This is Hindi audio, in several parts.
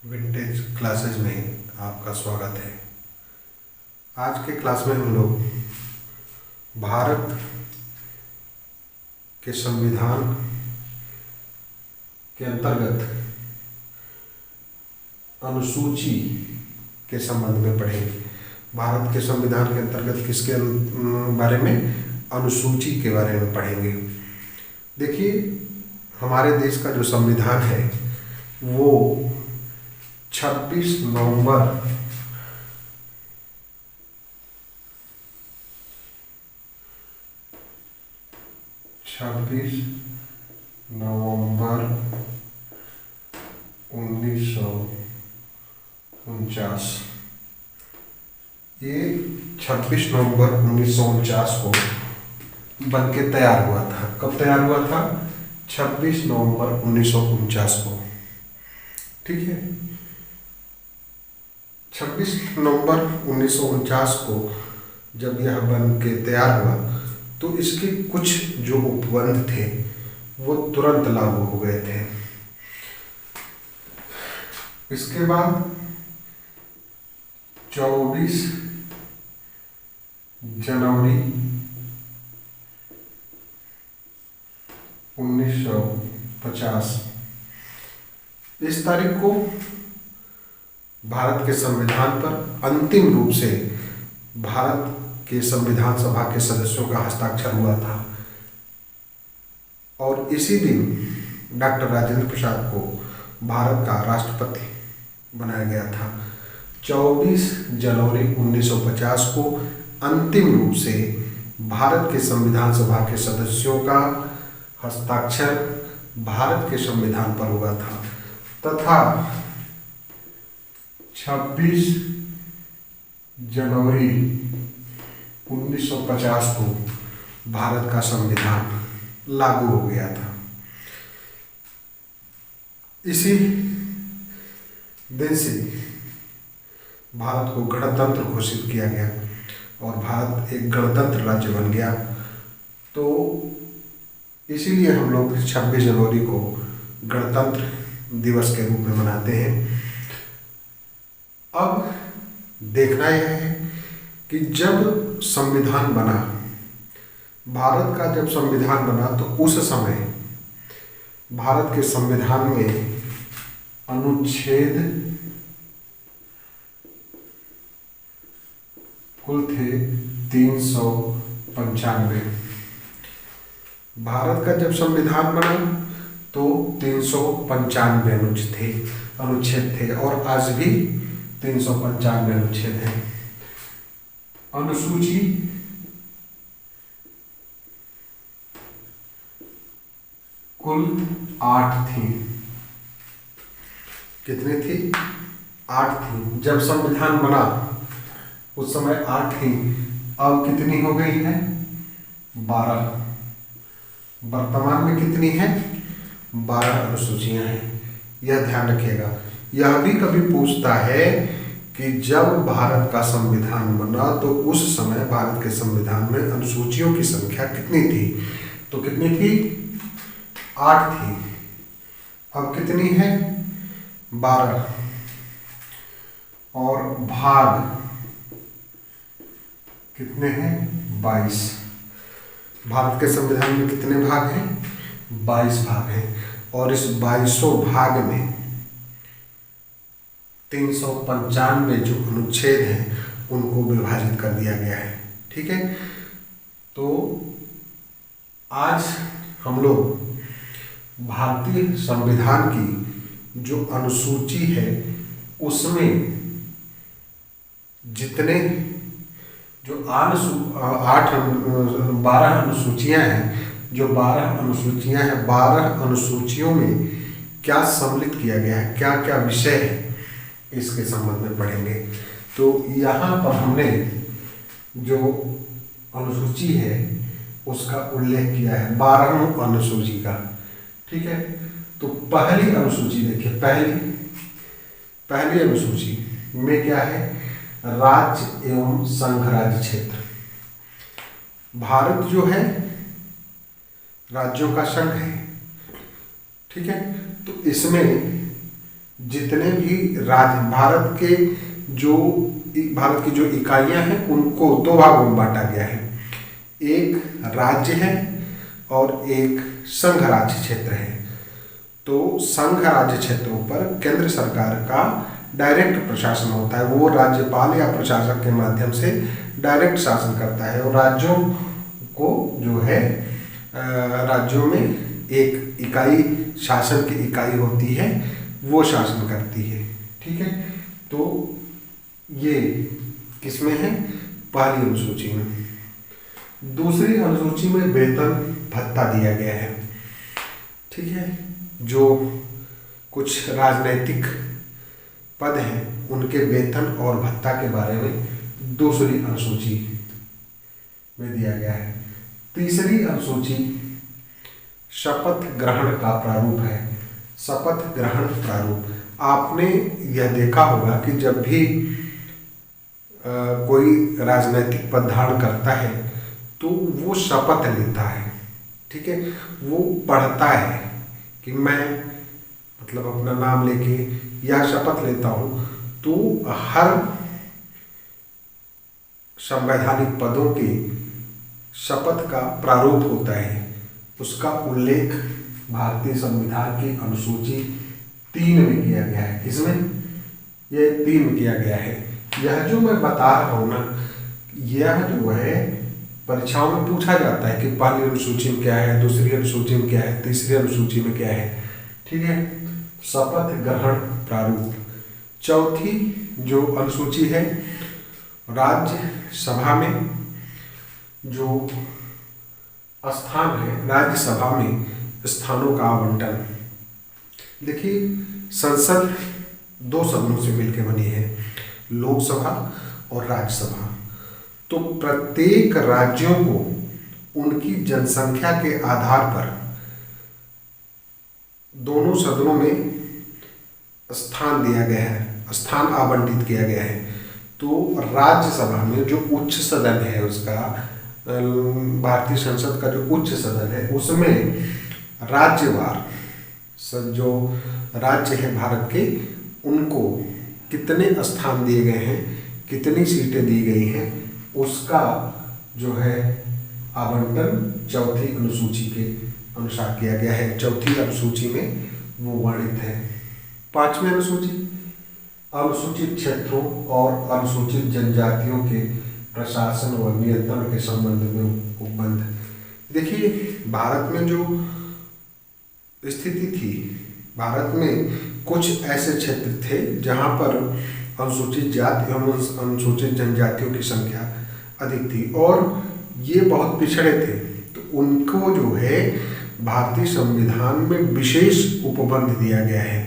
विंटेज क्लासेस में आपका स्वागत है। आज के क्लास में हम लोग भारत के संविधान के अंतर्गत अनुसूची के संबंध में पढ़ेंगे। भारत के संविधान के अंतर्गत किसके बारे में? अनुसूची के बारे में पढ़ेंगे। देखिए, हमारे देश का जो संविधान है वो 26 नवंबर 1949 ये 26 नवंबर 1949 को बन के तैयार हुआ था। कब तैयार हुआ था? 26 नवंबर 1949 को। ठीक है, 26 नवंबर 1949 को जब यह बन के तैयार हुआ तो इसके कुछ जो उपबंध थे वो तुरंत लागू हो गए थे। इसके बाद 24 जनवरी 1950 इस तारीख को भारत के संविधान पर अंतिम रूप से भारत के संविधान सभा के सदस्यों का हस्ताक्षर हुआ था और इसी दिन डॉक्टर राजेंद्र प्रसाद को भारत का राष्ट्रपति बनाया गया था। 24 जनवरी 1950 को अंतिम रूप से भारत के संविधान सभा के सदस्यों का हस्ताक्षर भारत के संविधान पर हुआ था तथा 26 जनवरी 1950 को भारत का संविधान लागू हो गया था। इसी दिन से भारत को गणतंत्र घोषित किया गया और भारत एक गणतंत्र राज्य बन गया। तो इसीलिए हम लोग 26 जनवरी को गणतंत्र दिवस के रूप में मनाते हैं। अब देखना यह है कि जब संविधान बना, भारत का जब संविधान बना तो उस समय भारत के संविधान में अनुच्छेद कुल थे 395। भारत का जब संविधान बना तो 395 अनुच्छेद थे और आज भी 395 अनुच्छेद हैं। अनुसूची कुल 8 थी। कितनी थी? 8 थी। जब संविधान बना उस समय 8 थी। अब कितनी हो गई है? 12। वर्तमान में कितनी है? 12 अनुसूचियां हैं। यह ध्यान रखिएगा। यह भी कभी पूछता है कि जब भारत का संविधान बना तो उस समय भारत के संविधान में अनुसूचियों की संख्या कितनी थी? तो कितनी थी? 8 थी। अब कितनी है? 12। और भाग कितने हैं? 22। भारत के संविधान में कितने भाग हैं? 22 भाग हैं और इस 22 भाग में 395 जो अनुच्छेद हैं उनको विभाजित कर दिया गया है। ठीक है, तो आज हम लोग भारतीय संविधान की जो अनुसूची है उसमें जितने जो 12 अनुसूचियां हैं, जो 12 अनुसूचियां हैं, 12 अनुसूचियों में क्या सम्मिलित किया गया है, क्या क्या विषय है, इसके संबंध में पढ़ेंगे। तो यहाँ पर हमने जो अनुसूची है उसका उल्लेख किया है 12वीं अनुसूची का। ठीक है, तो पहली अनुसूची देखिए। पहली अनुसूची में क्या है? राज्य एवं संघ राज्य क्षेत्र। भारत जो है राज्यों का संघ है। ठीक है, तो इसमें जितने भी राज्य भारत की जो इकाइयां हैं उनको दो भागों में बांटा गया है। एक राज्य है और एक संघ राज्य क्षेत्र है। तो संघ राज्य क्षेत्रों पर केंद्र सरकार का डायरेक्ट प्रशासन होता है, वो राज्यपाल या प्रशासक के माध्यम से डायरेक्ट शासन करता है। और राज्यों को जो है राज्यों में एक इकाई, शासन की इकाई होती है, वो शासन करती है। ठीक है, तो ये किसमें है? पहली अनुसूची में। दूसरी अनुसूची में वेतन भत्ता दिया गया है। ठीक है, जो कुछ राजनैतिक पद हैं उनके वेतन और भत्ता के बारे में दूसरी अनुसूची में दिया गया है। तीसरी अनुसूची शपथ ग्रहण का प्रारूप है। शपथ ग्रहण प्रारूप, आपने यह देखा होगा कि जब भी कोई राजनैतिक पद धारण करता है तो वो शपथ लेता है। ठीक है, वो पढ़ता है कि मैं मतलब अपना नाम लेके या शपथ लेता हूँ। तो हर संवैधानिक पदों के शपथ का प्रारूप होता है, उसका उल्लेख भारतीय संविधान की अनुसूची 3 में किया गया है। किसमें? ये 3 में किया गया है। यह जो मैं बता रहा हूँ ना, यह जो है परीक्षाओं में पूछा जाता है कि पहली अनुसूची में क्या है, दूसरी अनुसूची में क्या है, तीसरी अनुसूची में क्या है। ठीक है, शपथ ग्रहण प्रारूप। चौथी जो अनुसूची है, राज्यसभा में जो स्थान है, राज्यसभा में स्थानों का आवंटन। देखिए, संसद 2 सदनों से मिलकर बनी है, लोकसभा और राज्यसभा। तो प्रत्येक राज्यों को उनकी जनसंख्या के आधार पर दोनों सदनों में स्थान दिया गया है, स्थान आवंटित किया गया है। तो राज्यसभा में जो उच्च सदन है, उसका भारतीय संसद का जो उच्च सदन है, उसमें राज्यवार जो राज्य है भारत के, उनको कितने स्थान दिए गए हैं, कितनी सीटें दी गई हैं, उसका जो है आवंटन चौथी अनुसूची के अनुसार किया गया है। चौथी अनुसूची में वो वर्णित है। 5वीं अनुसूची, अनुसूचित क्षेत्रों और अनुसूचित जनजातियों के प्रशासन व नियंत्रण के संबंध में उपबंध। देखिए, भारत में जो स्थिति थी, भारत में कुछ ऐसे क्षेत्र थे जहाँ पर अनुसूचित जाति एवं अनुसूचित जनजातियों की संख्या अधिक थी और ये बहुत पिछड़े थे। तो उनको जो है भारतीय संविधान में विशेष उपबंध दिया गया है।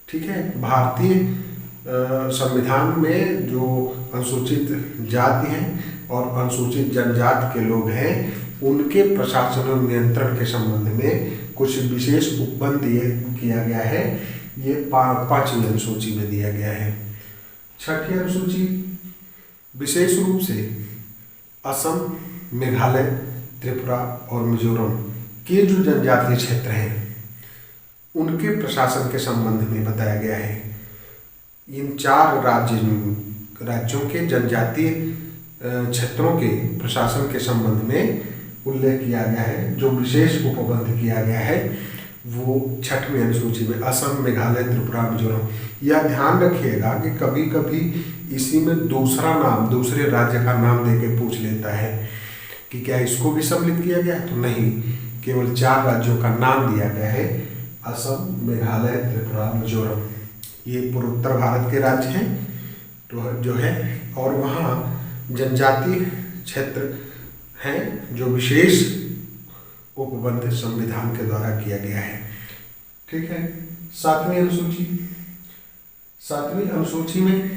ठीक है, भारतीय संविधान में जो अनुसूचित जाति हैं और अनुसूचित जनजाति के लोग हैं, उनके प्रशासन और नियंत्रण के संबंध में कुछ विशेष उपबंध किया गया है। ये 5वीं अनुसूची में दिया गया है। 6ठी अनुसूची विशेष रूप से असम, मेघालय, त्रिपुरा और मिजोरम के जो जनजातीय क्षेत्र हैं उनके प्रशासन के संबंध में बताया गया है। इन 4 राज्यों के जनजातीय क्षेत्रों के प्रशासन के संबंध में उल्लेख किया गया है। जो विशेष उपबंध किया गया है वो 6वीं अनुसूची में असम, मेघालय, त्रिपुरा, मिजोरम। यह ध्यान रखिएगा कि कभी कभी इसी में दूसरा नाम, दूसरे राज्य का नाम देके पूछ लेता है कि क्या इसको भी सम्मिलित किया गया है, तो नहीं, केवल 4 राज्यों का नाम दिया गया है, असम, मेघालय, त्रिपुरा, मिजोरम। ये पूर्वोत्तर भारत के राज्य हैं तो जो है, और वहाँ जनजातीय क्षेत्र हैं जो विशेष उपबंध संविधान के द्वारा किया गया है। ठीक है, 7वीं अनुसूची। 7वीं अनुसूची में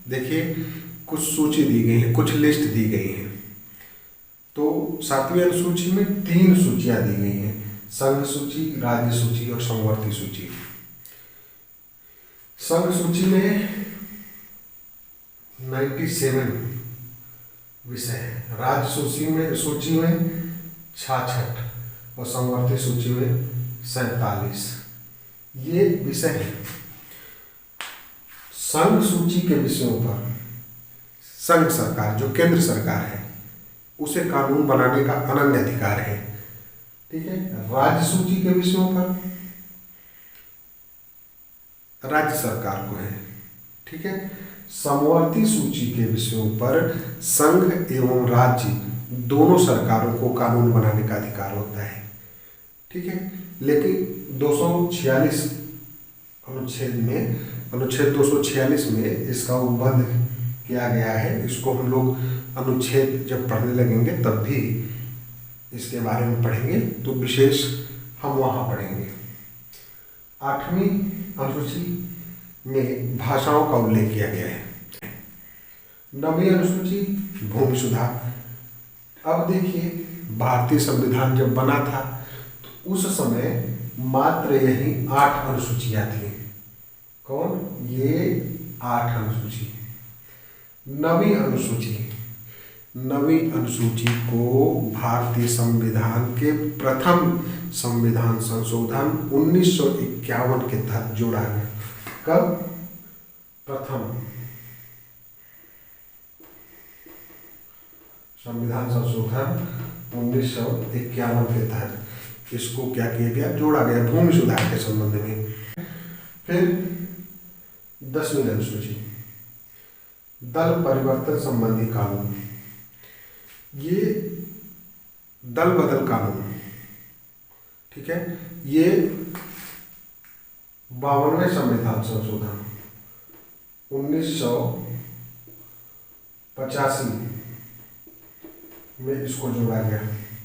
देखिए कुछ सूची दी गई है, कुछ लिस्ट दी गई है। तो 7वीं अनुसूची में 3 सूचियां दी गई हैं, संघ सूची, राज्य सूची और समवर्ती सूची। संघ सूची में 97 विषय है, राज्य सूची में 66 और समवर्ती सूची में 47 ये विषय हैं। संघ सूची के विषयों पर संघ सरकार, जो केंद्र सरकार है, उसे कानून बनाने का अनन्य अधिकार है। ठीक है। राज्य सूची के विषयों पर राज्य सरकार को है। ठीक है। समवर्ती सूची के विषयों पर संघ एवं राज्य दोनों सरकारों को कानून बनाने का अधिकार होता है। ठीक है। लेकिन 246 अनुच्छेद 246 में इसका उल्लंघन किया गया है। इसको हम लोग अनुच्छेद जब पढ़ने लगेंगे तब भी इसके बारे में पढ़ेंगे, तो विशेष हम वहाँ पढ़ेंगे। 8वीं अनुसूची में भाषाओं का उल्लेख किया गया है। 9वीं अनुसूची भूमि सुधार। अब देखिए, भारतीय संविधान जब बना था तो उस समय मात्र यही 8 अनुसूचियां थी। कौन? ये 8 अनुसूची। 9वीं अनुसूची को भारतीय संविधान के प्रथम संविधान संशोधन 1951 के तहत जोड़ा गया। कब? प्रथम संविधान संशोधन 1951 के तहत इसको क्या किया गया? जोड़ा गया, भूमि सुधार के संबंध में। फिर 10वीं अनुसूची दल परिवर्तन संबंधी कानून। ये दल बदल कानून, ठीक है, ये 52वें संविधान संशोधन 1985 में इसको जोड़ा गया।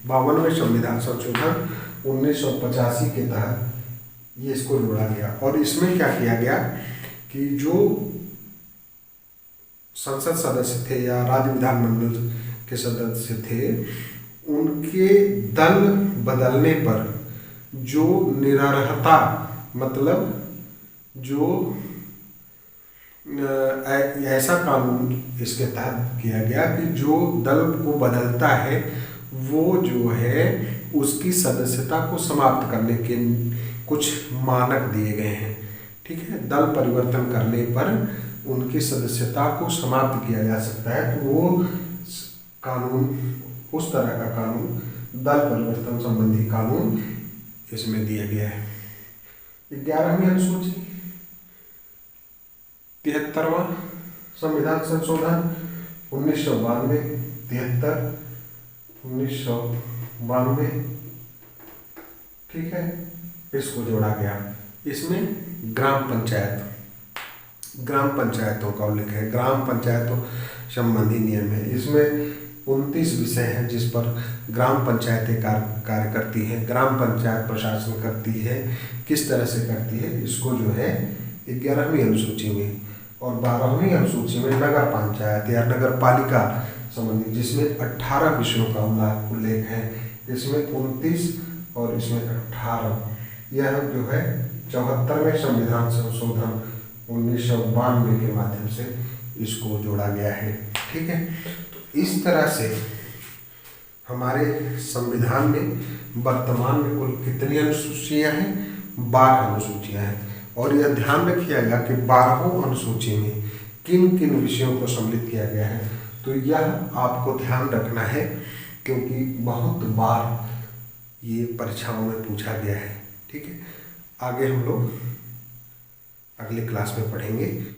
52वें संविधान संशोधन 1985 के तहत ये इसको जोड़ा गया। और इसमें क्या किया गया कि जो संसद सदस्य थे या राज्य विधानमंडल के सदस्य थे, उनके दल बदलने पर जो निरर्हता, मतलब जो ऐसा कानून इसके तहत किया गया कि जो दल को बदलता है वो जो है उसकी सदस्यता को समाप्त करने के कुछ मानक दिए गए हैं। ठीक है। दल परिवर्तन करने पर उनकी सदस्यता को समाप्त किया जा सकता है, तो वो कानून, उस तरह का कानून, दल परिवर्तन संबंधी कानून इसमें दिया गया है। 11वीं अनुसूची 73वां संविधान संशोधन 1992, ठीक है, इसको जोड़ा गया। इसमें ग्राम पंचायतों का उल्लेख है, ग्राम पंचायतों संबंधी नियम है। इसमें 29 विषय हैं जिस पर ग्राम पंचायतें कार्य करती हैं, ग्राम पंचायत प्रशासन करती है, किस तरह से करती है, इसको जो है 11वीं अनुसूची में। और 12वीं अनुसूची में नगर पंचायत या नगर पालिका संबंधी, जिसमें 18 विषयों का उल्लेख है। इसमें 29 और इसमें 18, यह जो है 74वें संविधान संशोधन 1992 के माध्यम से इसको जोड़ा गया है। ठीक है। तो इस तरह से हमारे संविधान में वर्तमान में कुल कितनी अनुसूचियां हैं? 12 अनुसूचियां हैं। और यह ध्यान रखिएगा कि 12 अनुसूची में किन किन विषयों को सम्मिलित किया गया है, तो यह आपको ध्यान रखना है, क्योंकि बहुत बार ये परीक्षाओं में पूछा गया है। ठीक है। आगे हम लोग अगले क्लास में पढ़ेंगे।